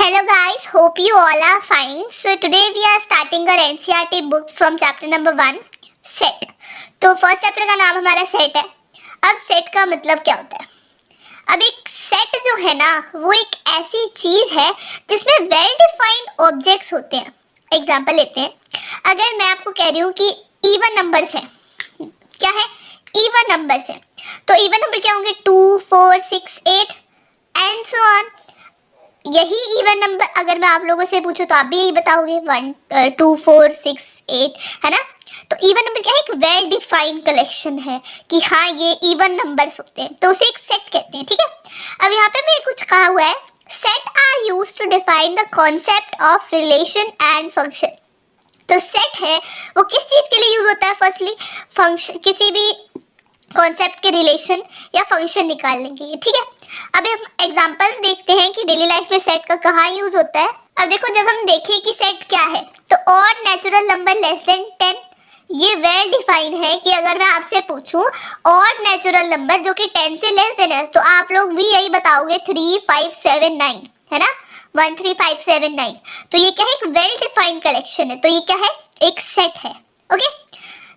Hello guys, hope you all are fine. So today we are starting our NCERT book from chapter number 1, set. तो first chapter का नाम हमारा set है. अब set का मतलब क्या होता है? अब एक सेट जो है ना, वो एक ऐसी चीज है जिसमें वेल डिफाइंड ऑब्जेक्ट्स होते हैं. एग्जांपल लेते हैं. अगर मैं आपको कह रही हूँ कि इवन नंबर्स है, क्या है? इवन नंबर्स है. तो इवन नंबर क्या होंगे? 2, 4, 6, 8 एंड सो ऑन. यही इवन नंबर अगर मैं आप लोगों से पूछूं तो आप भी यही बताओगे, 1, 2, 4, 6, 8, है ना. तो इवन नंबर क्या है? एक वेल डिफाइंड कलेक्शन है कि हाँ ये इवन नंबर्स होते हैं, तो उसे एक सेट कहते हैं. ठीक है. अब यहाँ पे मैं कुछ कहा हुआ है, set are used to define the concept of relation and function. तो सेट है वो किस चीज के लिए यूज होता है? फर्स्टली फंक्शन, किसी भी कॉन्सेप्ट के रिलेशन या फंक्शन निकालने के लिए. ठीक है. अब हम एग्जांपल्स देखते हैं कि डेली लाइफ में सेट का कहाँ यूज होता है. अब देखो, जब हम देखें कि सेट क्या है, तो odd natural number less then 10, ये वेल डिफाइन है कि अगर मैं आपसे पूछूं ऑड नेचुरल नंबर जो कि 10 से लेस देन है, तो आप लोग भी यही बताओगे 3, 5, 7, 9, है ना. 1, 3, 5, 7, 9. तो ये क्या है? एक वेल डिफाइंड कलेक्शन है. तो ये क्या है? एक सेट है. Okay.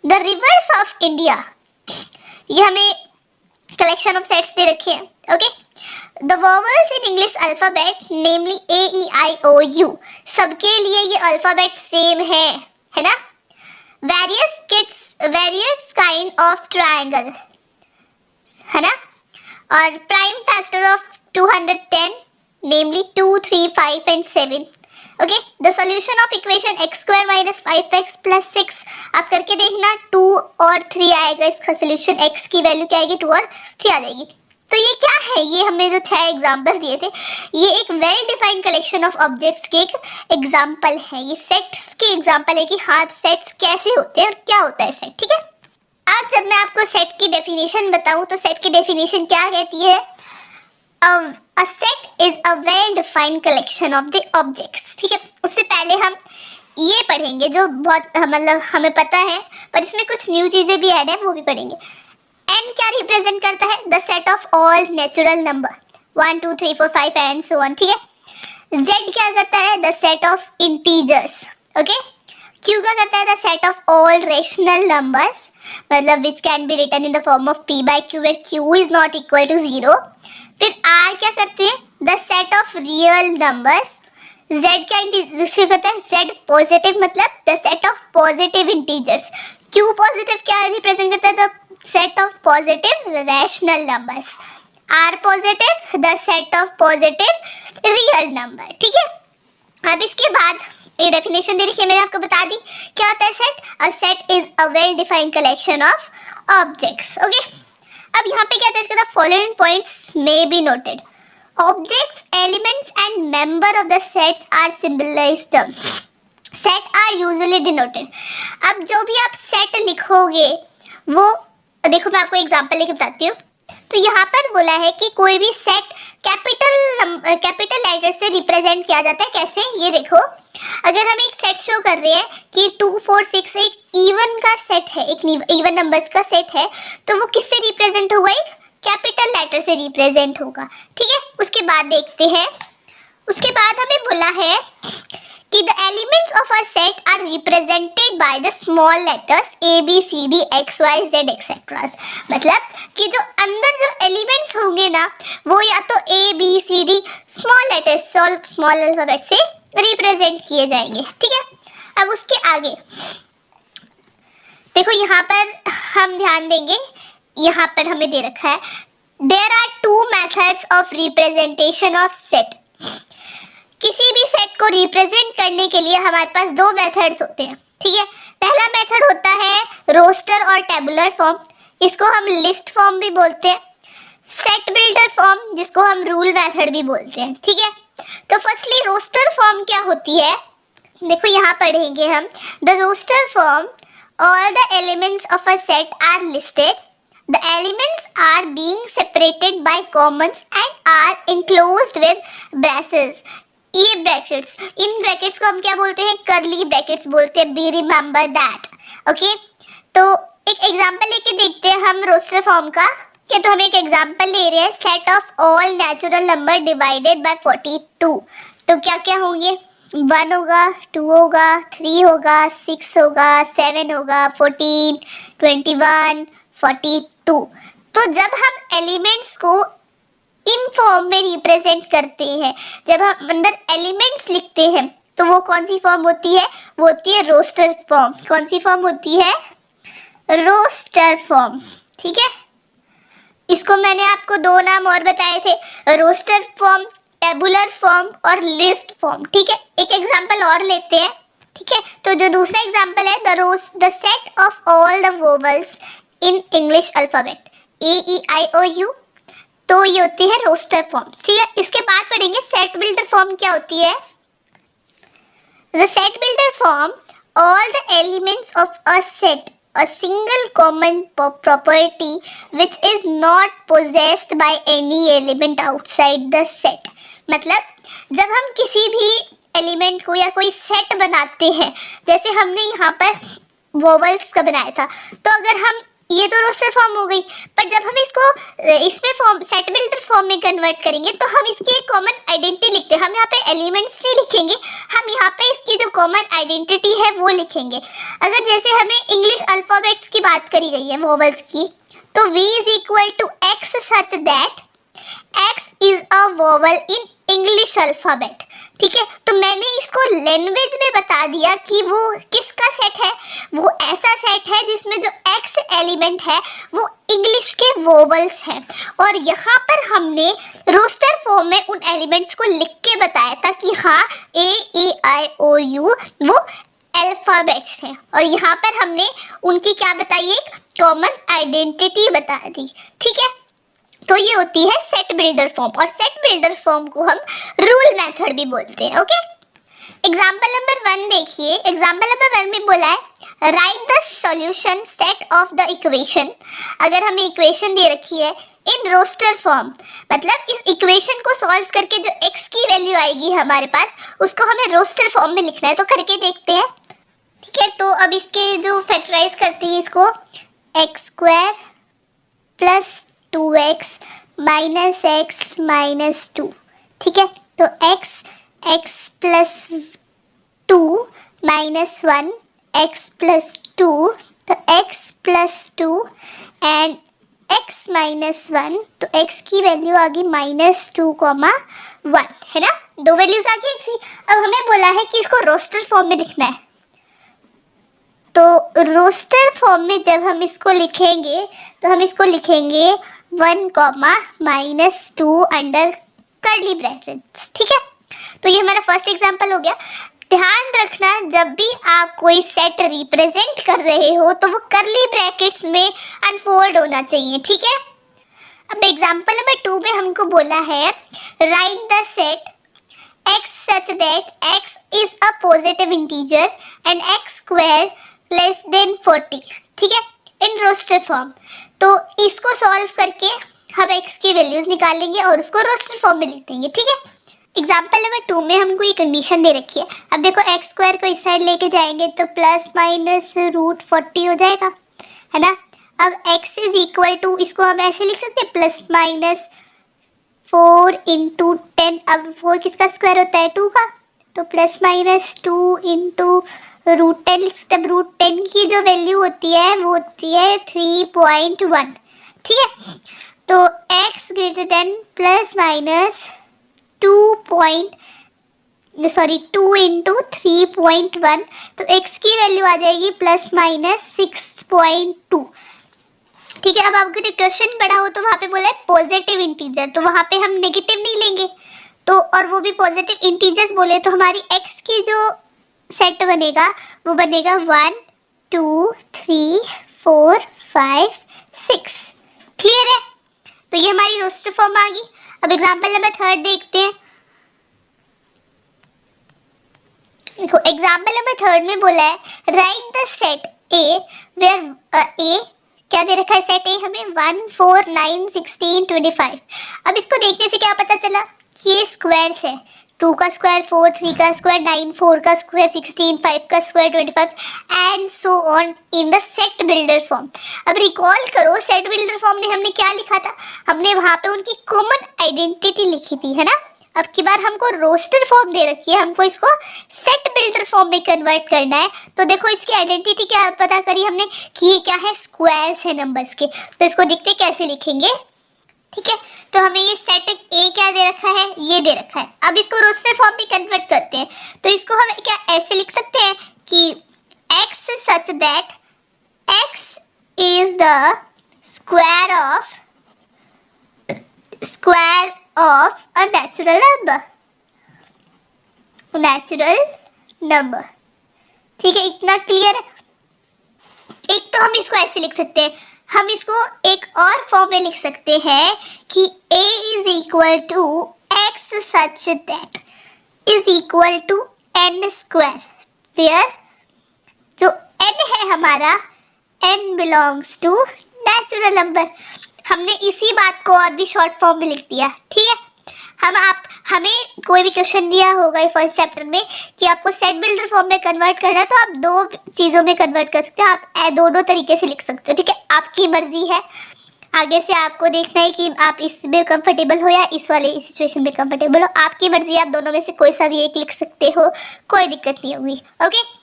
The reverse of India, ये हमें कलेक्शन ऑफ सेट्स दे रखे हैं. Okay. The vowels in English alphabet namely AEIOU, सबके लिए ये अल्फाबेट सेम है ना. वेरियस काइंड ऑफ ट्रायंगल, है ना. और prime factor of 210 namely 2, 3, 5 and 7. Okay. The solution of equation x² - 5x + 6, आप करके देखना 2 और 3 आएगा. इसका सॉल्यूशन x की वैल्यू क्या आएगी? 2 और 3 आ जाएगी. तो ये क्या है? ये हमने जो 6 एग्जांपल्स दिए थे, ये एक well defined collection of objects के एक एग्जांपल है. ये सेट्स के एग्जांपल है कि हाँ सेट्स कैसे होते हैं और क्या होता है सेट. ठीक है. आज जब मैं आपको सेट की डेफिनेशन बताऊं तो सेट की डेफिनेशन क्या कहती है? A set is a well defined collection of the objects. ठीक है. उससे पहले हम ये पढ़ेंगे जो बहुत मतलब हमें पता है, पर इसमें कुछ न्यू चीजें भी ऐड है, वो भी पढ़ेंगे. n क्या रिप्रेजेंट करता है? The set of all natural number 1, 2, 3, 4, 5 and so on. ठीक है. z क्या करता है? The set of integers. Okay. q क्या करता है? The set of all rational numbers, मतलब which can be written in the form of p/q where q is not equal to 0. फिर r क्या करते हैं? The set of real numbers. z क्या integer करता है? z पॉजिटिव, मतलब the set of positive integers. q positive क्या represent करता है? The set of positive rational numbers. r positive the set of positive real number. ठीक है. अब इसके बाद ये डेफिनेशन दे रखी है, मैंने आपको बता दी. क्या होता है set? A set is a well defined collection of objects. Okay. अब यहाँ पे क्या कहते हैं? The following points may be noted. Objects, elements and member of the sets are symbolized term. Set are usually denoted. अब जो भी आप सेट लिखोगे वो देखो, मैं आपको एग्जांपल लेके बताती हूँ. तो यहाँ पर बोला है कि कोई भी सेट कैपिटल लेटर से रिप्रेजेंट किया जाता है. कैसे? ये देखो, अगर हम एक सेट शो कर रहे हैं कि 2, 4, 6 एक इवन का सेट है, एक इवन नंबर्स का सेट है, तो वो किससे रिप्रेजेंट होगा? एक कैपिटल लेटर से रिप्रेजेंट होगा. ठीक है. उसके बाद देखते हैं, उसके बाद हमें बोला है कि the elements of a set are represented by the small letters ABCD XYZ etcetera. मतलब कि जो अंदर जो एलिमेंट्स होंगे ना, वो या तो ABCD small letters, small alphabet से रिप्रेजेंट किए जाएंगे. ठीक है. अब उसके आगे देखो, यहाँ पर हम ध्यान देंगे, यहाँ पर हमें दे रखा है there are 2 methods of representation of set. किसी भी सेट को रिप्रेजेंट करने के लिए हमारे पास 2 मेथड्स होते हैं. ठीक है. पहला मेथड होता है रोस्टर और टेबुलर फॉर्म, इसको हम लिस्ट फॉर्म भी बोलते हैं. सेट बिल्डर फॉर्म, जिसको हम रूल मेथड भी बोलते हैं. ठीक है. तो फर्स्टली रोस्टर फॉर्म क्या होती है? देखो यहाँ पढ़ेंगे हम. The roster form, all the elements of a set are listed. The elements are being separated by commas and are enclosed with braces. ये ब्रैकेट्स, इन ब्रैकेट्स को हम क्या बोलते हैं? कर्ली ब्रैकेट्स बोलते हैं. Be remember that. ओके. तो एक एग्जांपल लेके देखते हैं हम रोस्टर फॉर्म का. क्या तो हम एक एग्जांपल ले रहे हैं, set of all natural number divided by 42. तो क्या क्या होंगे, 1 होगा, 2 होगा, 3 होगा, 6 होगा, 7 होगा, 14, 21, 42। तो जब हम एलिमेंट्स को इन फॉर्म में रिप्रेजेंट करते हैं, जब हम अंदर एलिमेंट्स लिखते हैं, तो वो कौन सी फॉर्म होती है, वो होती है रोस्टर फॉर्म। कौन सी फॉर्म होती है, रोस्टर फॉर्म। ठीक है, इसको मैंने आपको 2 नाम और बताए थे, रोस्टर फॉर्म, टेबुलर फॉर्म और लिस्ट फॉर्म। ठीक है, एक एग्जांपल और लेते हैं। ठीक है, तो जो दूसरा एग्जांपल है, the set of all the vowels in English alphabet, A E I O U, तो ये होती है रोस्टर फॉर्म। ठीक है, इसके बाद पढ़ेंगे सेट बिल्डर फॉर्म क्या होती है। The set builder form, all the elements of a set, a single common property which is not possessed by any element outside the set। मतलब जब हम किसी भी एलिमेंट को या कोई सेट बनाते हैं, जैसे हमने यहाँ पर वोवेल्स का बनाया था, तो अगर हम, ये तो रोस्टर फॉर्म हो गई, पर जब हम इसको इसमें फॉर्म, सेट बिल्डर फॉर्म में कन्वर्ट करेंगे, तो हम इसकी एक कॉमन आइडेंटिटी लिखते हैं। हम यहाँ पे एलिमेंट्स नहीं लिखेंगे, हम यहाँ पे इसकी जो कॉमन आइडेंटिटी है वो लिखेंगे। अगर जैसे हमें इंग्लिश अल्फाबेट्स की बात करी गई है, वोवेल्स की, तो V is equal to X such that X is a vowel in English alphabet। ठीक है, तो मैंने इसको लैंग्वेज में बता दिया कि वो किसका सेट है, वो ऐसा सेट है जिसमें जो X एलिमेंट है वो इंग्लिश के वोवेल्स हैं। और यहाँ पर हमने रोस्टर फॉर्म में उन एलिमेंट्स को लिख के बताया था कि हाँ A E I O U वो अल्फाबेट्स हैं, और यहाँ पर हमने उनकी क्या बताई, एक कॉमन आइडेंटिटी बता दी। ठीक है, तो ये होती है सेट बिल्डर फॉर्म, और सेट बिल्डर फॉर्म को हम रूल मेथड भी बोलते हैं। ओके, एग्जाम्पल नंबर 1 देखिए। एग्जाम्पल नंबर 1 में बोला है write the solution set of the equation. अगर हमें इक्वेशन दे रखी है इन रोस्टर फॉर्म, मतलब इस इक्वेशन को सॉल्व करके जो x की वैल्यू आएगी हमारे पास, उसको हमें रोस्टर फॉर्म में लिखना है। तो करके देखते हैं। ठीक है, तो अब इसके जो फैक्टराइज करते हैं इसको, x square plus 2x minus x minus 2। ठीक है, तो x plus 2 minus 1 x plus 2, तो x plus 2 and x minus 1, तो x की वैल्यू आ गई -2,1 है ना, दो वैल्यूज आ गई x। अब हमें बोला है कि इसको रोस्टर फॉर्म में लिखना है, तो रोस्टर फॉर्म में जब हम इसको लिखेंगे, तो हम इसको लिखेंगे 1,-2 अंडर कर्ली ब्रैकेट्स। ठीक है, तो ये हमारा फर्स्ट एग्जांपल हो गया। ध्यान रखना, जब भी आप कोई सेट रिप्रेजेंट कर रहे हो तो वो कर्ली ब्रैकेट्स में अनफोल्ड होना चाहिए। ठीक है, अब एग्जांपल नंबर 2 में हमको बोला है write the set x such that x is a positive integer and x square less than 40। ठीक है, इन रोस्टर फॉर्म। तो इसको सॉल्व करके हम x की वैल्यूज निकालेंगे और उसको रोस्टर फॉर्म में लिख देंगे। ठीक है, एग्जाम्पल नंबर 2 में हमको ये कंडीशन दे रखी है। अब देखो x स्क्वायर को इस साइड लेके जाएंगे तो ±√40 हो जाएगा, है ना। अब x इज इक्वल टू, इसको हम ऐसे लिख सकते हैं +-4 × 10। अब 4 किसका स्क्वायर होता है, 2 का, तो +-2 × √10 लिख सकते हैं। √10 की जो वैल्यू होती है वो होती है 3.1। ठीक है, तो x ग्रेटर देन +-2 × 3.1, तो x की वैल्यू आ जाएगी +-6.2। ठीक है, अब अगर क्वेश्चन पढ़ा हो तो वहाँ पे बोला है पॉजिटिव इंटीजर, तो वहाँ पे हम नेगेटिव नहीं लेंगे, तो और वो भी पॉजिटिव इंटीजर्स बोले, तो हमारी x की जो सेट बनेगा वो बनेगा 1 2 3 4 5 6। क्लियर है, तो ये हमारी रोस्टर फॉर्म आ गई। अब एग्जांपल नंबर 3 देखते हैं। देखो एग्जांपल नंबर 3 में बोला है write the set A where A क्या दे रखा है, सेट A हमें 1 4 9 16 25। अब इसको देखने से क्या पता चला कि ये स्क्वायर्स है, 2 का स्क्वायर 4, 3 का स्क्वायर 9, 4 का स्क्वायर 16, 5 का square 25 and so on in the set builder form. अब रिकॉल करो, सेट बिल्डर फॉर्म में हमने क्या लिखा था, हमने वहाँ पे उनकी कॉमन आइडेंटिटी लिखी थी, है ना। अब की बार हमको रोस्टर फॉर्म दे रखी है, हमको इसको सेट बिल्डर फॉर्म में कन्वर्ट करना है। तो देखो इसकी आइडेंटिटी क्या पता करी हमने कि ये क्या है, स्क्वायर्स है नंबर्स के। तो इसको देखते कैसे लिखेंगे, ठीक है। तो हमें ये सेट ए क्या दे रखा है, ये दे रखा है। अब इसको रोस्टर फॉर्म में कन्वर्ट करते हैं। तो इसको हम क्या ऐसे लिख सकते हैं कि x such that x is the square of a natural number. ठीक है, इतना क्लियर है। एक तो हम इसको ऐसे लिख सकते हैं, हम इसको एक और फॉर्म में लिख सकते हैं कि a is equal to x such that is equal to n square, where जो n है हमारा, n belongs to natural number. हमने इसी बात को और भी शॉर्ट फॉर्म में लिख दिया, ठीक है। हमें कोई भी क्वेश्चन दिया होगा फर्स्ट चैप्टर में कि आपको सेट बिल्डर फॉर्म में कन्वर्ट करना है, तो आप दो चीज़ों में कन्वर्ट कर सकते हो, आप दोनों तरीके से लिख सकते हो, ठीक है। आपकी मर्जी है, आगे से आपको देखना है कि आप इसमें कंफर्टेबल हो या इस वाले सिचुएशन में कंफर्टेबल हो। आपकी मर्जी है, आप दोनों में से कोई सा भी एक लिख सकते हो, कोई दिक्कत नहीं होगी। ओके,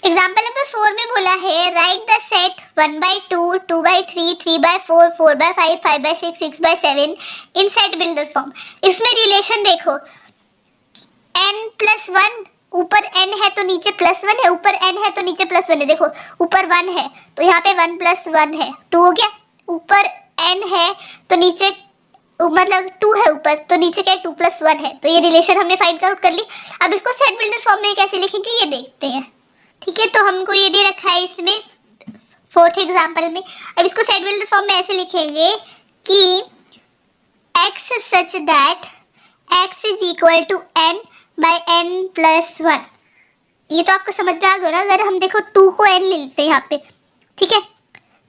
एग्जाम्पल नंबर 4 में बोला है write the set 1/2, 2/3, 3/4, 4/5, 5/6, 6/7 in set builder form. इसमें रिलेशन देखो, n+1, ऊपर n है तो नीचे +1 है, ऊपर n है तो नीचे +1 है। देखो ऊपर 1 है तो यहाँ पे 1+1 है, 2 हो गया। ऊपर n है तो नीचे मतलब 2 है ऊपर, तो नीचे क्या 2+1 है। तो ये रिलेशन हमने फाइंड आउट कर ली। अब इसको सेट बिल्डर फॉर्म में कैसे लिखेंगे ये देखते हैं, ठीक है। तो हमको ये दे रखा है इसमें 4th एग्जाम्पल में। अब इसको सेट बिल्डर फॉर्म में ऐसे लिखेंगे कि x such that x is equal to n by n+1। ये तो आपको समझ में आ गया ना। अगर हम देखो 2 को n ले लेते हैं यहाँ पे, ठीक है,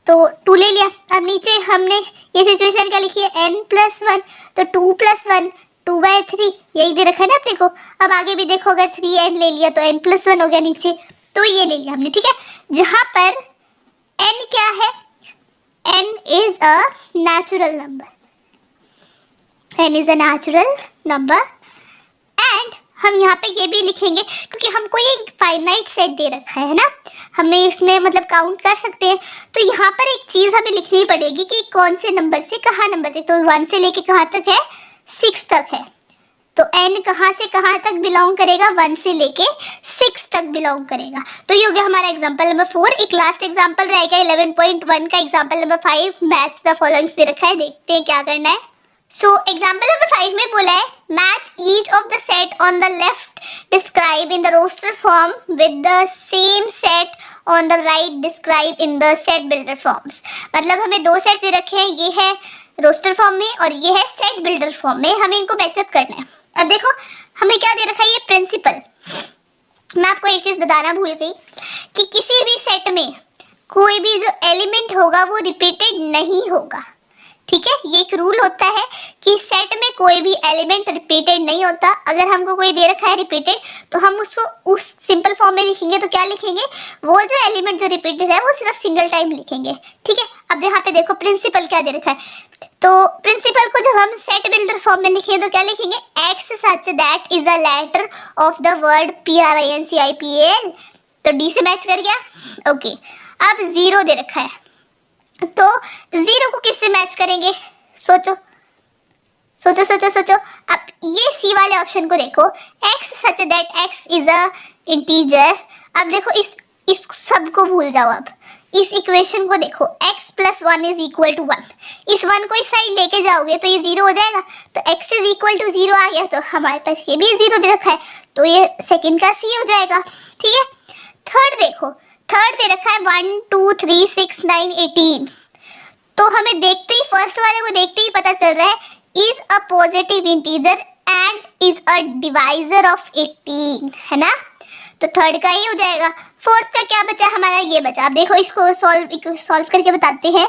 तो 2 ले लिया। अब नीचे हमने ये सिचुएशन क्या लिखी है, n+1, तो 2+1 2/3 यही दे रखा है ना अपने को। अब आगे भी देखो, अगर 3n ले लिया तो n+1 हो गया नीचे, तो ये ले लिया हमने, ठीक है। जहां पर n क्या है, n is a natural number, n is a natural number. And हम यहाँ पे ये भी लिखेंगे क्योंकि हमको ये फाइनाइट सेट दे रखा है ना, हमें इसमें मतलब काउंट कर सकते हैं। तो यहाँ पर एक चीज हमें लिखनी पड़ेगी कि कौन से नंबर से कहाँ नंबर तक। तो 1 से लेके कहाँ तक है, 6 तक है। तो n कहाँ से कहाँ तक बिलोंग करेगा, 1 से लेके 6 तक बिलोंग करेगा। तो ये हो गया हमारा एग्जांपल नंबर 4। एक लास्ट एग्जांपल रहेगा 11.1 का, example number 5 match the followings दे रखा है, देखते हैं क्या करना है। सो एग्जांपल नंबर 5 में बोला है match each of the set on the left describe in the roster form with the same set on the right describe in the set builder forms. मतलब हमें 2 सेट दे रखे हैं, ये है रोस्टर फॉर्म में और ये है सेट बिल्डर फॉर्म में, हमें इनको मैचअप करना है। अब देखो हमें क्या दे रखा है, ये प्रिंसिपल। मैं आपको एक चीज बताना भूल गई कि किसी भी सेट में कोई भी जो एलिमेंट होगा वो रिपीटेड नहीं होगा, ठीक है। ये एक रूल होता है कि सेट में कोई भी एलिमेंट रिपीटेड नहीं होता। अगर हमको कोई दे रखा है रिपीटेड, तो हम उसको उस सिंपल फॉर्म में लिखेंगे। तो क्या लिखेंगे, वो जो एलिमेंट जो रिपीटेड है वो सिर्फ सिंगल टाइम लिखेंगे, ठीक है। अब यहाँ पे देखो प्रिंसिपल क्या दे रखा है, तो प्रिंसिपल को जब हम सेट बिल्डर फॉर्म में लिखेंगे तो क्या लिखेंगे, x such that is a letter of the word PRINCIPAL। तो D से मैच कर गया, ओके। अब 0 दे रखा है, तो 0 को किससे मैच करेंगे, सोचो सोचो सोचो सोचो। अब ये सी वाले ऑप्शन को देखो, x such that x is a integer. अब देखो इस सब को भूल जाओ। अब इस इक्वेशन को देखो, x+1 इज इक्वल टू 1। इस 1 को इस साइड लेके जाओगे तो ये 0 हो जाएगा। तो x इज इक्वल टू 0 आ गया, तो हमारे पास ये भी 0 दे रखा है, तो ये सेकंड का सी हो जाएगा, ठीक है। थर्ड देखो, थर्ड दे रखा है 1 2 3 6 9 18। तो हमें देखते ही फर्स्ट वाले को देखते ही पता चल रहा है is a positive integer and is a divisor of 18, है ना। तो थर्ड का ही हो जाएगा। फोर्थ का क्या बचा हमारा, ये बचा। अब देखो इसको सॉल्व करके बताते हैं।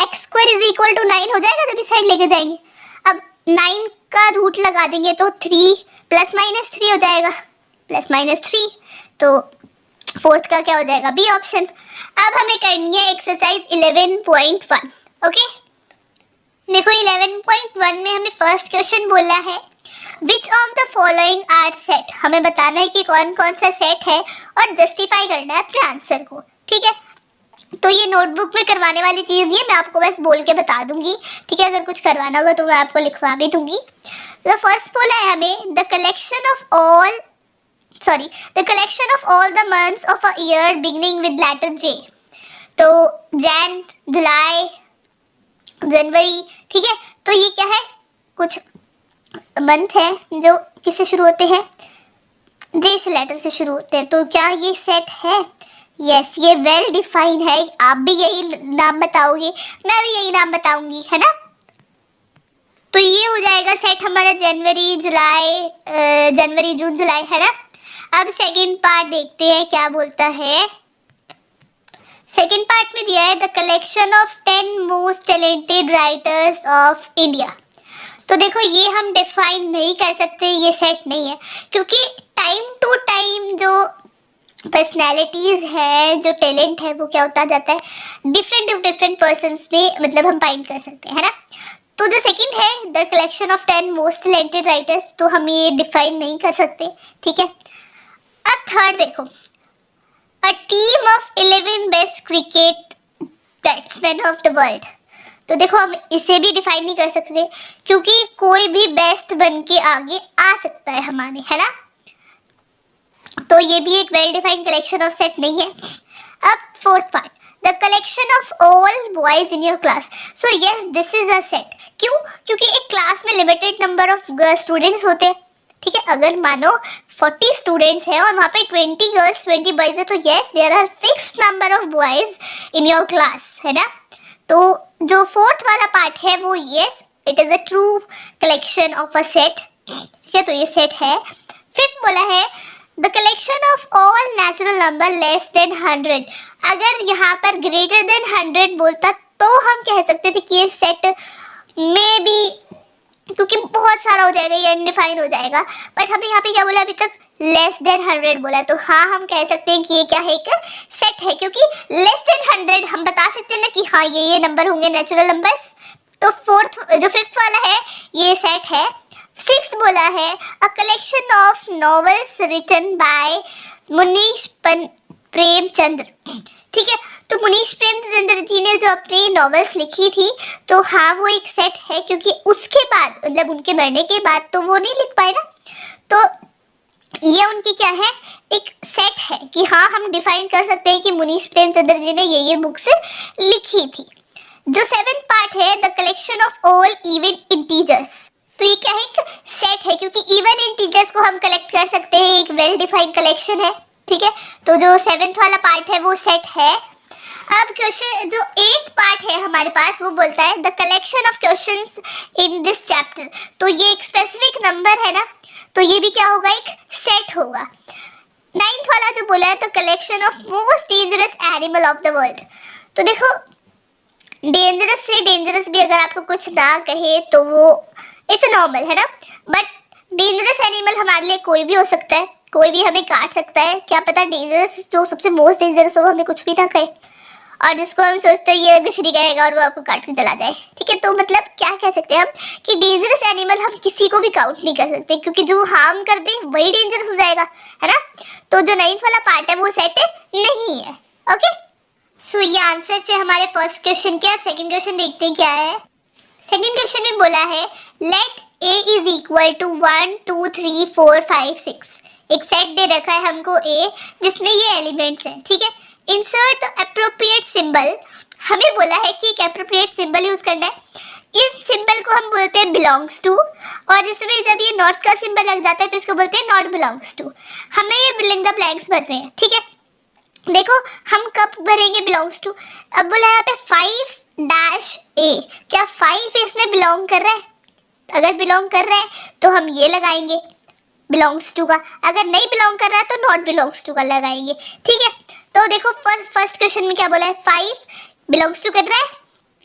x² इज इक्वल टू 9 हो जाएगा, तभी साइड लेके जाएंगे। अब 9 का रूट लगा देंगे तो 3 + -3 हो जाएगा, +-3। तो फोर्थ का क्या हो जाएगा, बी ऑप्शन। अब हमें करनी है एक्सरसाइज 11.1, ओके। देखो 11.1 में हमें फर्स्ट क्वेश्चन बोला है which of the following are set, हमें बताना है कि कौन कौन सा सेट है और जस्टिफाई करना है अपने आंसर को, ठीक है। तो ये नोटबुक में करवाने वाली चीज नहीं है, मैं आपको बस बोल के बता दूंगी, ठीक है। अगर कुछ करवाना होगा तो मैं आपको लिखवा भी दूंगी। द फर्स्ट बोला है हमें the collection of all the months of a year beginning with letter J. तो जैन, जुलाई, जनवरी, ठीक है। तो ये क्या है, कुछ मंथ है जो किससे शुरू होते हैं, जे से लेटर से शुरू होते हैं। तो क्या ये सेट है? यस, ये वेल डिफाइन है। आप भी यही नाम बताओगे, मैं भी यही नाम बताऊंगी, है ना। तो ये हो जाएगा सेट हमारा जनवरी, जून, जुलाई, है ना। अब सेकंड पार्ट देखते हैं क्या बोलता है। सेकंड पार्ट में दिया है the collection of 10 most talented writers of India. तो देखो ये हम डिफाइन नहीं कर सकते, ये सेट नहीं है, क्योंकि टाइम टू टाइम जो पर्सनैलिटीज है, जो टैलेंट है, वो क्या होता जाता है, डिफरेंट पर्सन्स में मतलब हम फाइंड कर सकते हैं, है ना। तो जो सेकंड है the collection of 10 most talented writers, तो हम ये डिफाइन नहीं कर सकते, ठीक है। अब थर्ड देखो, a team of 11 best cricket batsman of the world. तो देखो हम इसे भी डिफाइन नहीं कर सकते, क्योंकि कोई भी बेस्ट बन के आगे आ सकता है हमारे, है ना। तो ये भी एक well defined collection of set नहीं है। अब fourth part, the collection of all boys in your class. So yes, this is a set. क्यों? क्योंकि एक क्लास में लिमिटेड नंबर ऑफ स्टूडेंट्स होते हैं, ठीक है। अगर मानो 40 स्टूडेंट्स हैं और वहाँ पे 20 गर्ल्स 20 बॉयज है, तो yes there are fix number of boys in your class, है ना। तो जो फोर्थ वाला पार्ट है वो yes it is a true collection of a set, ठीक है। तो ये सेट है। फिफ्थ बोला है the collection of all natural number less than 100। अगर यहाँ पर ग्रेटर देन 100 बोलता तो हम कह सकते थे कि ये सेट में भी, क्योंकि बहुत सारा हो जाएगा, ये अनडिफाइंड हो जाएगा। बट हमें यहाँ पे क्या बोला, अभी तक लेस देन 100 बोला, तो हाँ हम कह सकते हैं कि ये क्या है, एक सेट है, क्योंकि लेस देन 100 हम बता सकते हैं ना कि हाँ ये नंबर होंगे नेचुरल नंबर्स। तो फिफ्थ वाला है ये सेट है। सिक्स्थ बोला है a collection of novels written by Munshi Premchand, ठीक है। तो मुनीश प्रेमचंद्र जी ने जो अपनी नॉवेल्स लिखी थी, तो हाँ वो एक सेट है, क्योंकि उसके बाद मतलब उनके मरने के बाद तो वो नहीं लिख पाए ना। तो ये उनकी क्या है, एक सेट है कि हाँ हम डिफाइन कर सकते हैं कि मुनीश प्रेमचंद्र जी ने ये बुक्स लिखी थी। जो सेवेंथ पार्ट है the collection of all even integers. तो ये क्या है, एक सेट है, क्योंकि इवन इंटीजर्स को हम कलेक्ट कर सकते हैं, एक वेल डिफाइंड कलेक्शन है, ठीक है। तो जो सेवेंथ वाला पार्ट है वो सेट है। अब क्वेश्चन जो एट्थ पार्ट है हमारे पास, वो बोलता है the collection of questions in this chapter. तो ये एक स्पेसिफिक नंबर है ना, तो ये भी क्या होगा, एक सेट होगा। नाइन्थ वाला जो बोला है तो collection of most dangerous animal of the world. तो देखो डेंजरस से डेंजरस भी अगर आपको कुछ ना कहे तो वो इट्स नॉर्मल, है ना। बट डेंजरस एनिमल हमारे लिए कोई भी हो सकता है, कोई भी हमें काट सकता है। क्या पता डेंजरस जो सबसे मोस्ट डेंजरस हो हमें कुछ भी ना कहे, और जिसको हम सोचते हैं ये गुशरी कहेगा और वो आपको काट के चला जाए, ठीक है। तो मतलब क्या कह सकते हैं हम कि डेंजरस एनिमल हम किसी को भी काउंट नहीं कर सकते, क्योंकि जो हार्म कर दे वही डेंजरस हो जाएगा, है ना। तो जो नाइन्थ वाला पार्ट है वो सेट नहीं है, ओके। सो ये आंसर से हमारे फर्स्ट क्वेश्चन के। अब सेकंड क्वेश्चन देखते हैं क्या है। सेकंड क्वेश्चन में बोला है let a is equal to 1 2 3 4 5 6। एक सेट दे रखा है हमको a, जिसमें ये एलिमेंट्स हैं, ठीक है। Insert the appropriate symbol. हमें बोला है कि एक एप्रोप्रिएट सिंबल यूज करना है। इस सिंबल को हम बोलते हैं बिलोंग्स टू, और जिसमें जब ये नॉट का सिंबल लग जाता है तो इसको बोलते हैं नॉट बिलोंग्स टू। हमें ये फिलिंग द ब्लैंक्स भरने हैं, ठीक है। देखो हम कब भरेंगे बिलोंग्स टू। अब बोला है यहाँ पे 5-a, क्या 5 इसमें बिलोंग कर रहा है? अगर बिलोंग कर रहा है तो हम ये लगाएंगे बिलोंग्स टू का, अगर नहीं बिलोंग कर रहा है तो नॉट बिलोंग्स टू का लगाएंगे, ठीक है। तो देखो फर्स्ट क्वेश्चन में क्या बोला है, 5 बिलोंग्स टू कर रहा है,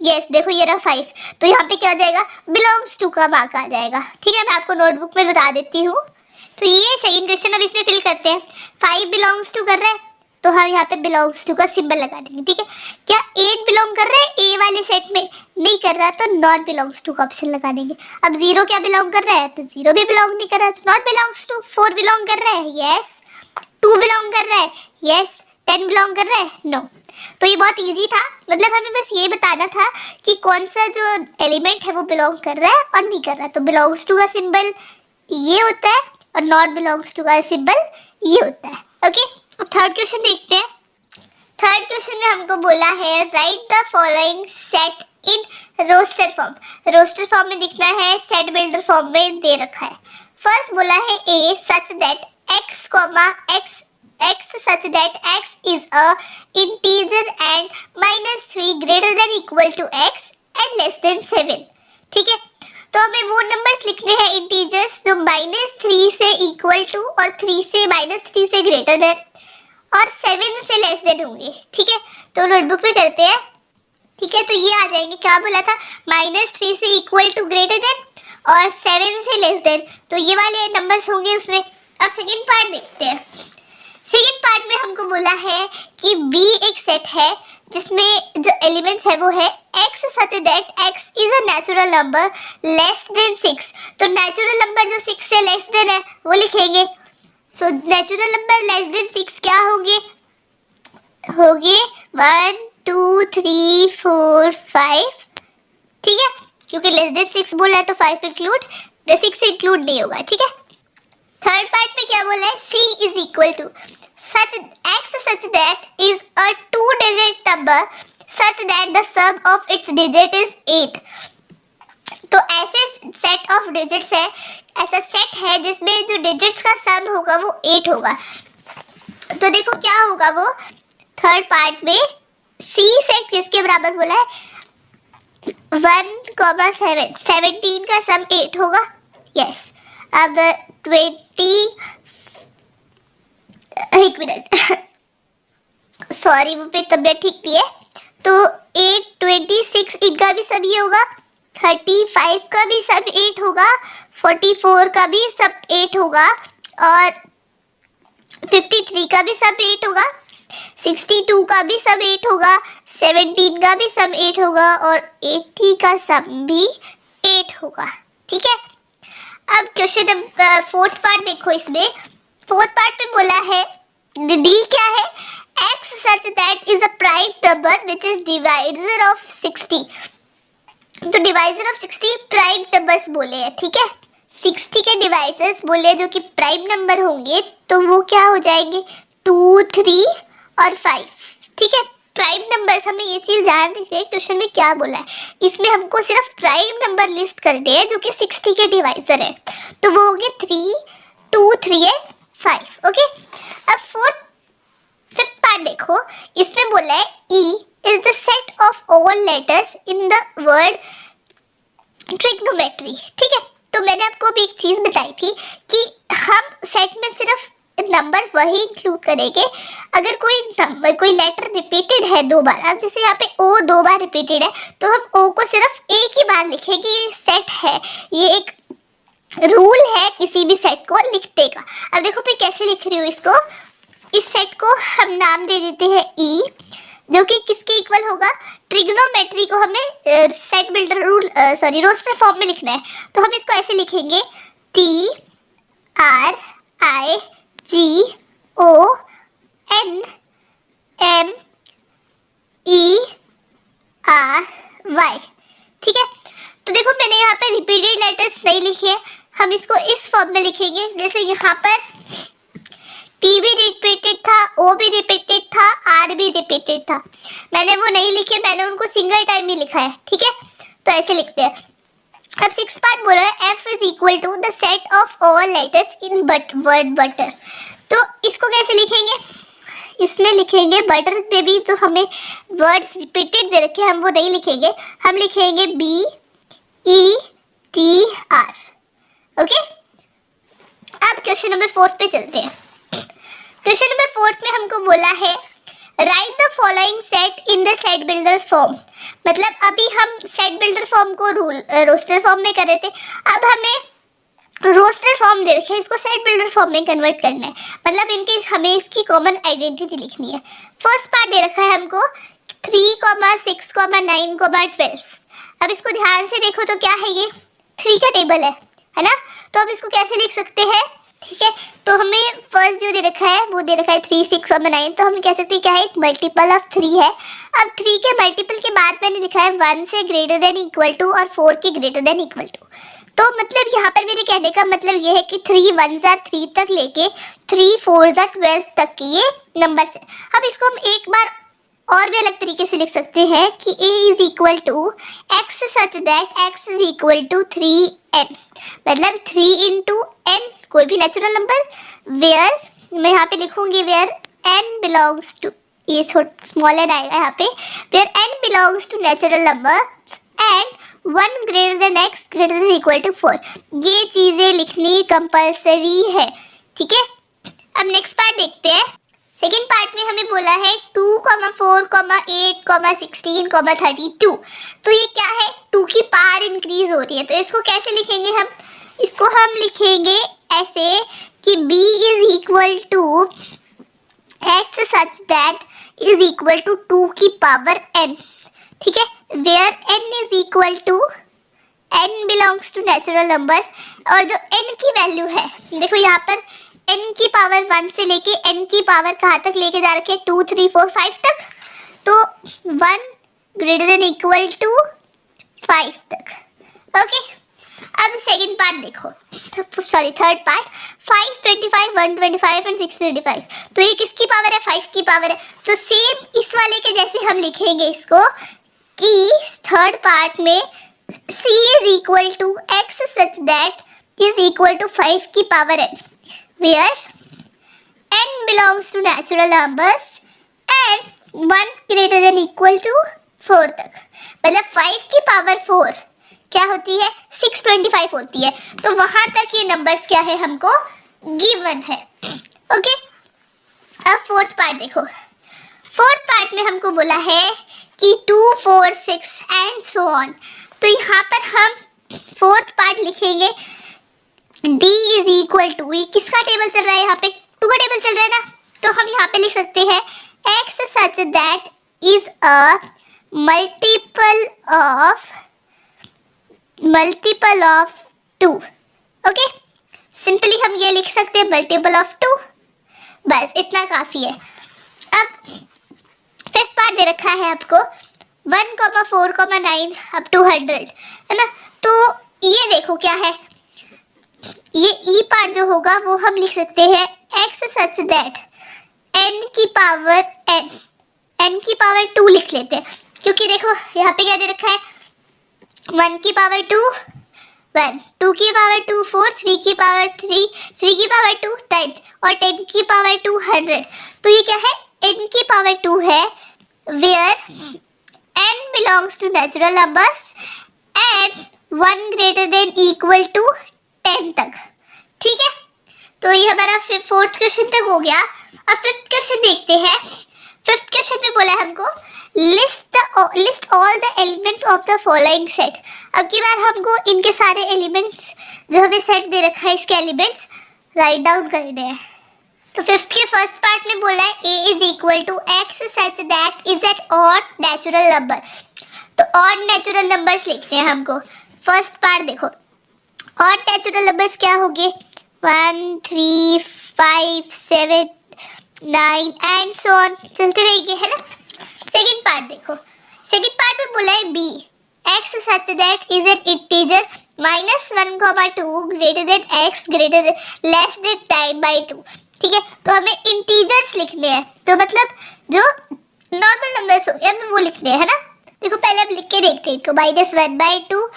यस। देखो ये रहा 5, तो यहाँ पे क्या हो जाएगा, बिलोंग्स टू का मार्क आ जाएगा, ठीक है। मैं आपको नोटबुक में बता देती हूँ। तो ये सेकंड क्वेश्चन अब इसमें फिल करते हैं। 5 बिलोंग्स टू कर रहा है तो हम यहाँ पे बिलोंग्स टू का सिंबल लगा देंगे, ठीक है। क्या 8 बिलोंग कर रहा है ए वाले सेट में? नहीं कर रहा, तो नॉट बिलोंग्स टू का ऑप्शन लगा देंगे। अब 0 क्या बिलोंग कर रहा है? तो 0 भी बिलोंग नहीं कर रहा, तो नॉट बिलोंग्स टू। 4 बिलोंग कर रहा है? यस। 2 बिलोंग कर रहा है? यस। 10 बिलोंग कर रहा है? नो। तो ये बहुत इजी था, मतलब हमें बस ये बताना था कि कौन सा जो एलिमेंट है वो बिलोंग कर रहा है और नहीं कर रहा है। तो बिलोंग्स टू का सिंबल ये होता है और नॉट बिलोंग्स टू का सिंबल ये होता है, ओके। अब थर्ड क्वेश्चन देखते हैं। थर्ड क्वेश्चन में हमको बोला है write the following set in roster form. Roster form में दिखना है, सेट बिल्डर फॉर्म में दे रखा है। फर्स्ट बोला है A such that x, x such that x is a integer and -3 greater than equal to x and less than 7, ठीक है। तो हमें वो नंबर्स लिखने हैं इंटीजर्स जो -3 से इक्वल टू और 3 से -3 से ग्रेटर देन और 7 से लेस देन होंगे, ठीक है। तो नोटबुक में करते हैं, ठीक है। तो ये आ जाएंगे, क्या बोला था, -3 से इक्वल टू ग्रेटर देन और 7 से लेस देन, तो ये वाले नंबर्स होंगे उसमें। अब सेकेंड पार्ट देखते हैं। सेकेंड पार्ट में हमको बोला है कि B एक सेट है जिसमें जो एलिमेंट्स है वो है x such that x is a natural number less than 6। तो नेचुरल नंबर जो 6 से लेस देन है वो लिखेंगे। So natural number less then 6 क्या होंगे? 1 2 3 4 5, ठीक है, क्योंकि लेस देन 6 बोला है तो 5 इंक्लूड, 6 इंक्लूड नहीं होगा, ठीक है। थर्ड पार्ट में क्या बोला है, C is equal to such x such that is a 2-digit number such that the sum of its digit is 8। तो ऐसे सेट ऑफ डिजिट्स है, ऐसा सेट है जिसमें जो डिजिट्स का सम होगा वो 8 होगा। तो देखो क्या होगा वो थर्ड पार्ट में, C सेट किसके बराबर बोला है, 1, 7, 17 का सम 8 होगा, यस। अब 20, एक मिनट सॉरी वो पे तबियत ठीक नहीं है, तो 8, 26 इनका भी सब ये होगा, 35 का भी सब 8 होगा, 44 का भी सब 8 होगा और 53 का भी सब 8 होगा, 62 का भी सब 8 होगा, 17 का भी सब 8 होगा और 80 का सब भी 8 होगा, ठीक है। अब क्वेश्चन नंबर फोर्थ पार्ट देखो, इसमें फोर्थ पार्ट में बोला है डी क्या है, x such that is a prime number which is divisor of 60। तो डिवाइजर ऑफ 60 प्राइम नंबर्स बोले हैं, ठीक है। 60 के डिवाइजर्स बोले जो कि प्राइम नंबर होंगे, तो वो क्या हो जाएंगे 2, 3 और 5, ठीक है। प्राइम नंबर्स, हमें ये चीज ध्यान रखिए क्वेश्चन में क्या बोला है, इसमें हमको सिर्फ प्राइम नंबर लिस्ट करने हैं जो कि 60 के डिवाइजर है, तो वो होंगे 3, 2, 3 एंड 5, ओके। अब फिफ्थ पार्ट देखो, इसमें बोला है E is the set of all letters in the word trigonometry, ठीक है। तो मैंने आपको अभी एक चीज बताई थी कि हम सेट में सिर्फ नंबर वही इंक्लूड करेंगे अगर कोई नंबर, कोई लेटर रिपीटेड है 2 बार। अब जैसे यहाँ पे O 2 बार रिपीटेड है तो हम O को सिर्फ एक ही बार लिखेंगे, ये सेट है, ये एक रूल है किसी भी सेट को लिखने का। अब देखो मैं कैसे लिख रही हूँ इसको, इस सेट को हम नाम दे देते हैं E, जो कि किसके इक्वल होगा, ट्रिग्नोमेट्री को हमें set builder rule roster form में लिखना है, तो हम इसको ऐसे लिखेंगे TRIGONMERY, ठीक है। तो देखो मैंने यहाँ पे रिपीटेड लेटर्स नहीं लिखे, हम इसको इस फॉर्म में लिखेंगे। जैसे यहाँ पर T भी रिपीटेड था, O भी रिपीटेड था, R भी रिपीटेड था, मैंने वो नहीं लिखे, मैंने उनको सिंगल टाइम ही लिखा है, ठीक है। तो ऐसे लिखते हैं। अब 6 पार्ट बोल रहा है F is equal to the set of all letters in word butter. तो इसको कैसे लिखेंगे, इसमें लिखेंगे बटर पे भी तो हमें वर्ड्स रिपीटेड दे रखे, हम वो नहीं लिखेंगे, हम लिखेंगे BETR, ओके। अब क्वेश्चन नंबर 4 पे चलते हैं। क्वेश्चन नंबर 4 में हमको बोला है write the following set in the set builder form. मतलब अभी हम सेट बिल्डर फॉर्म को रोस्टर फॉर्म में कर रहे थे, अब हमें रोस्टर फॉर्म दे रखे हैं, इसको सेट बिल्डर फॉर्म में कन्वर्ट करना है, मतलब इनके हमें इसकी कॉमन आइडेंटिटी लिखनी है। फर्स्ट पार्ट दे रखा है हमको 3, 6, 9, 12। अब इसको ध्यान से देखो तो क्या है, ये 3 का टेबल है ना। तो अब इसको कैसे लिख सकते हैं, ठीक है। तो हमें फर्स्ट जो दे रखा है वो दे रखा है 3, 6 और 9, तो हम कह सकते हैं क्या है, एक मल्टीपल ऑफ 3 है। अब 3 के मल्टीपल के बाद मैंने लिखा है 1 से ग्रेटर देन इक्वल टू और 4 के ग्रेटर देन इक्वल टू। तो मतलब यहाँ पर मेरे कहने का मतलब ये है कि 3 1 3 तक लेके 3 4 12 तक के ये नंबर्स है। अब इसको हम एक बार और भी अलग तरीके से लिख सकते हैं कि a is equal to x such that x is equal to 3n, मतलब 3 इंटू n कोई भी नेचुरल नंबर, वेयर मैं यहाँ पे लिखूंगी वेयर n बिलोंग्स टू, ये स्मॉल एन आएगा यहाँ पे, where n belongs to natural number and 1 greater than x greater than equal to 4। ये चीजें लिखनी कंपल्सरी है, ठीक है। अब नेक्स्ट पार्ट देखते हैं। सेकेंड पार्ट में हमें बोला है 2, 4, 8, 16, 32। तो ये क्या है, 2 की पावर इंक्रीज हो रही है, तो इसको कैसे लिखेंगे हम, इसको हम लिखेंगे ऐसे कि b is equal to x such that is equal to 2 की पावर n, ठीक है, where n is equal to, n belongs to natural number, और जो n की वैल्यू है देखो यहाँ पर n की पावर 1 से लेके n की पावर कहाँ तक लेके जा रखे, 2 3 4 5 तक, तो 1 ग्रेटर देन इक्वल टू 5 तक, ओके। अब सेकंड पार्ट देखो, सॉरी थर्ड पार्ट, 5 25 125 एंड 625। तो ये किसकी पावर है, 5 की पावर है। तो सेम इस वाले के जैसे हम लिखेंगे इसको कि थर्ड पार्ट में c is equal to x such that is equal to 5 की power n, where n belongs to natural numbers and 1 greater than equal to 4 तक, मतलब 5 की पावर 4 क्या होती है, 625 होती है। तो वहां तक ये नंबर्स क्या है, हमको गिवन है, ओके। अब फोर्थ पार्ट देखो, फोर्थ पार्ट में हमको बोला है कि 2 4 6 एंड सो ऑन। तो यहाँ पर हम फोर्थ पार्ट लिखेंगे d इज इक्वल टू, ये किसका टेबल चल रहा है, यहाँ पे 2 का टेबल चल रहा है ना, तो हम यहाँ पे लिख सकते हैं x such that is a multiple of 2, okay. Simply हम ये लिख सकते हैं मल्टीपल ऑफ 2, बस इतना काफी है। अब फिफ्थ पार्ट दे रखा है आपको 1, 4, 9 अप टू 100, है ना। तो ये देखो क्या है, ये ई पार्ट जो होगा वो हम लिख सकते हैं x सच दैट n की पावर n की पावर 2 लिख लेते हैं, क्योंकि देखो यहाँ पे क्या दे रखा है, 1 की पावर 2 1, 2 की पावर 2 4, 3 की पावर 3, 3 की पावर 2 10 और 10 की पावर 2 100। तो ये क्या है, n की पावर 2 है, where n belongs to natural numbers and 1 greater than equal to 10 तक, ठीक है। तो ये हमारा फोर्थ क्वेश्चन तक हो गया। अब फिफ्थ क्वेश्चन देखते हैं। फिफ्थ क्वेश्चन में बोला है हमको list all the elements of the following set. अब की बार हमको इनके सारे एलिमेंट्स जो हमें सेट दे रखा है इसके एलिमेंट्स राइट डाउन करने हैं। तो फिफ्थ के फर्स्ट पार्ट में बोला है a is equal to x such that is at odd natural number. तो ऑड नेचुरल नंबर्स लिखते हैं हमको। फर्स्ट पार्ट देखो, ऑड नेचुरल नंबर्स क्या होंगे, 1 3 5 7 9 एंड सो ऑन चलते रहेंगे, है ना। सेकंड पार्ट देखो, सेकंड पार्ट में बोला है b x such that is an integer -1, 2 greater than x greater less than time by 2, ठीक है। तो हमें इंटीजर्स लिखने हैं, तो मतलब जो नॉर्मल नंबर्स हो हमें वो लिखने हैं, है ना। देखो पहले हम लिख के देखते हैं इसको, -1/2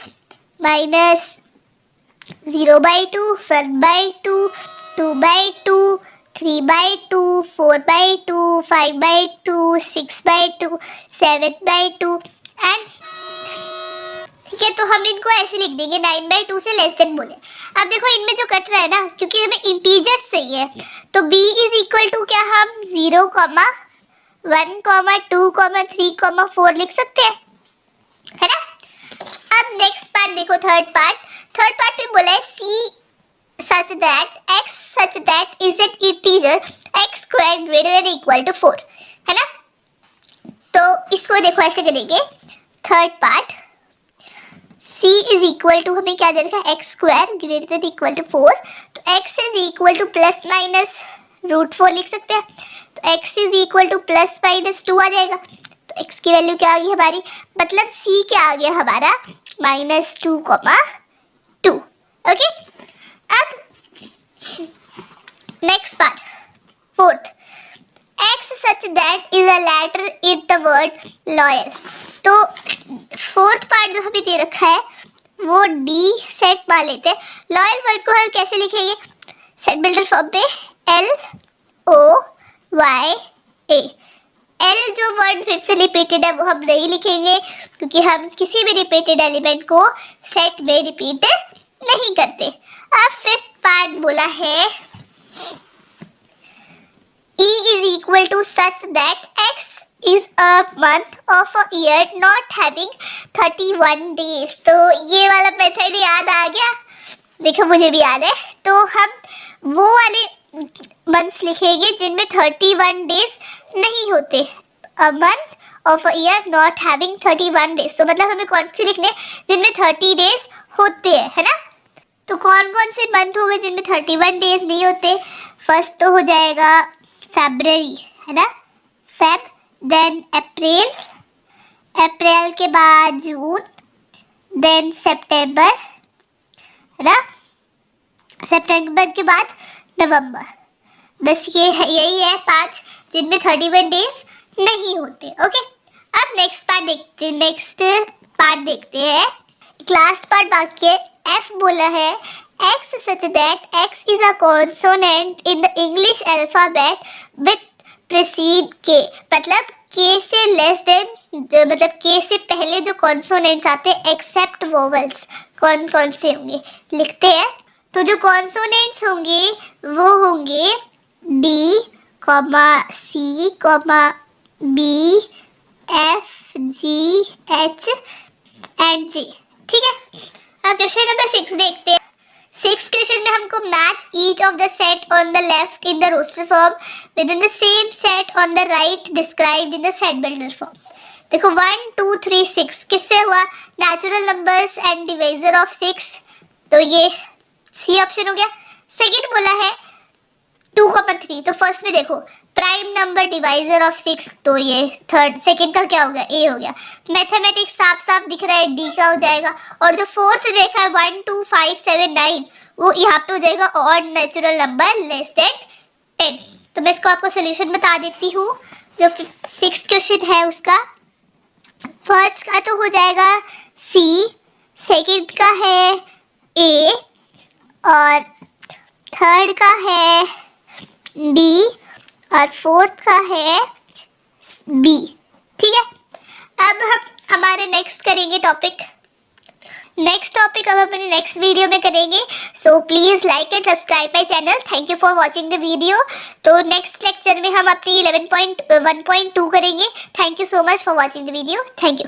-0/2 1/2 2/2 3/2 4/2 5/2 6/2 7/2 एंड, ठीक है। तो हम इनको ऐसे लिख देंगे 9/2 से लेस देन बोले। अब देखो इनमें जो कट रहा है ना, क्योंकि हमें इंटीजर्स चाहिए, तो b इज इक्वल टू क्या हम 0, 1, 2, 3, 4 लिख सकते हैं, है ना। अब नेक्स्ट पार्ट देखो, थर्ड पार्ट में बोला है c such that is an integer x square greater than equal to 4, है ना। तो इसको देखो ऐसे करेंगे, third part c is equal to हमें क्या दे रखा है, x square greater than equal to 4, तो x is equal to plus minus √4 लिख सकते हैं। तो x is equal to plus minus 2 आ जाएगा। तो x की वैल्यू क्या आ गई हमारी, मतलब c क्या आ गया हमारा -2,2। ओके, अब next part fourth, x such that is a letter in the word loyal। तो फोर्थ पार्ट जो हमें दे रखा है वो d सेट मान लेते हैं। लॉयल वर्ड को हम कैसे लिखेंगे, सेट बिल्डर फॉर्म पे LOYA। L जो वर्ड फिर से रिपीटेड है वो हम नहीं लिखेंगे, क्योंकि हम किसी भी रिपीटेड एलिमेंट को सेट में रिपीट नहीं करते। अब फिफ्थ पार्ट बोला है E is equal to such that X is a month of a year not having 31 days। तो ये वाला मेथड याद आ गया, देखो मुझे भी याद है। तो हम वो वाले मंथ्स लिखेंगे जिनमें 31 डेज नहीं होते, a month of a year not having 31 days. तो मतलब हमें कौन से लिखने जिनमें 30 डेज होते हैं, है ना। तो कौन कौन से मंथ हो गए जिनमें 31 डेज नहीं होते, फर्स्ट तो हो जाएगा फरवरी, है ना, फेब, देन अप्रैल, अप्रैल के बाद जून, देन सितंबर, है ना, सितंबर के बाद नवंबर। बस ये है, यही है 5 जिनमें 31 डेज नहीं होते। ओके, अब नेक्स्ट पार्ट देखते हैं। लास्ट पार्ट बाकी है। F बोला है X such that X is a consonant in the English alphabet with precede K। मतलब K से लेस देन, मतलब K से पहले जो कॉन्सोनेंट्स आते हैं एक्सेप्ट वोवेल्स, कौन कौन से होंगे लिखते हैं। तो जो कॉन्सोनेंट्स होंगे वो होंगे D, C, B, F, G, H and G। ठीक है, अब क्वेश्चन नंबर 6 देखते हैं। 6 क्वेश्चन में हमको match each of the set on the left in the roster form with in the same set on the right described in the set builder form. देखो 1 2 3 6 किससे हुआ, natural numbers and divisor of 6, तो ये C option हो गया। Second बोला है 2,3, तो फर्स्ट में देखो प्राइम नंबर डिवाइजर ऑफ 6, तो ये थर्ड सेकंड का क्या हो गया, ए हो गया। मैथमेटिक्स साफ साफ दिख रहा है, डी का हो जाएगा। और जो फोर्थ देखा है 1 2 5 7 9, वो यहाँ पे हो जाएगा odd natural number less then 10। तो मैं इसको आपको सोल्यूशन बता देती हूँ। जो 6th क्वेश्चन है उसका फर्स्ट का तो हो जाएगा सी, सेकंड का है ए, और थर्ड का है डी, और फोर्थ का है बी। ठीक है, अब हम हमारे नेक्स्ट करेंगे टॉपिक। नेक्स्ट टॉपिक अब अपने नेक्स्ट वीडियो में करेंगे। So please like and subscribe my channel. Thank you for watching the video. तो नेक्स्ट लेक्चर में हम अपनी 11.1.2 करेंगे। Thank you so much for watching the video. Thank you.